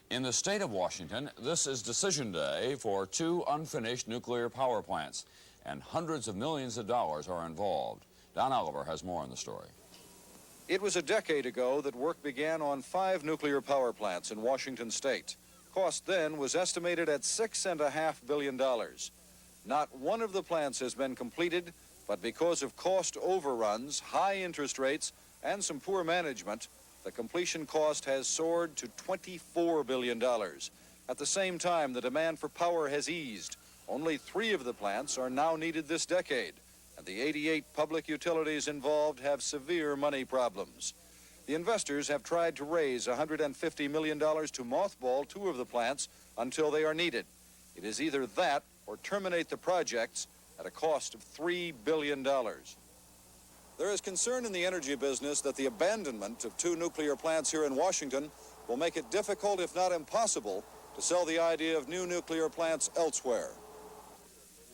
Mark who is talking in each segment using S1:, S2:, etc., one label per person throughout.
S1: In the state of Washington, this is decision day for 2 unfinished nuclear power plants, and hundreds of millions of dollars are involved. Don Oliver has more on the story.
S2: It was a decade ago that work began on 5 nuclear power plants in Washington state. Cost then was estimated at $6.5 billion. Not one of the plants has been completed, but because of cost overruns, high interest rates, and some poor management, the completion cost has soared to $24 billion. At the same time, the demand for power has eased. Only 3 of the plants are now needed this decade, and the 88 public utilities involved have severe money problems. The investors have tried to raise $150 million to mothball 2 of the plants until they are needed. It is either that or terminate the projects at a cost of $3 billion. There is concern in the energy business that the abandonment of 2 nuclear plants here in Washington will make it difficult, if not impossible, to sell the idea of new nuclear plants elsewhere.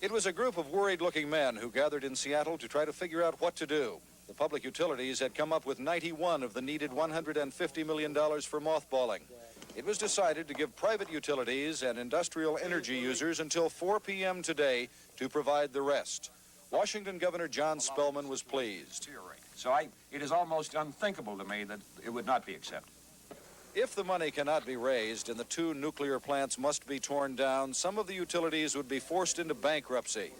S2: It was a group of worried-looking men who gathered in Seattle to try to figure out what to do. The public utilities had come up with 91 of the needed $150 million for mothballing. It was decided to give private utilities and industrial energy users until 4 p.m. today to provide the rest. Washington Governor John Spellman was pleased.
S3: So it is almost unthinkable to me that it would not be accepted.
S2: If the money cannot be raised and the 2 nuclear plants must be torn down, some of the utilities would be forced into bankruptcy.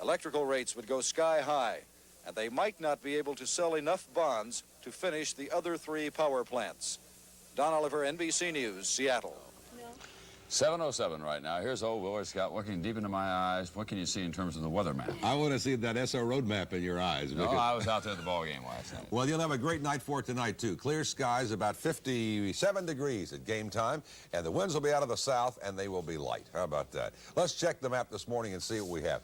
S2: Electrical rates would go sky high, and they might not be able to sell enough bonds to finish the other 3 power plants. Don Oliver, NBC News, Seattle.
S1: 7:07 right now. Here's old Willie Scott looking deep into my eyes. What can you see in terms of the weather map?
S4: I want to see that SO road map in your eyes.
S1: No, I was out there at the ball game last night.
S4: Well, you'll have a great night for it tonight, too. Clear skies, about 57 degrees at game time, and the winds will be out of the south, and they will be light. How about that? Let's check the map this morning and see what we have.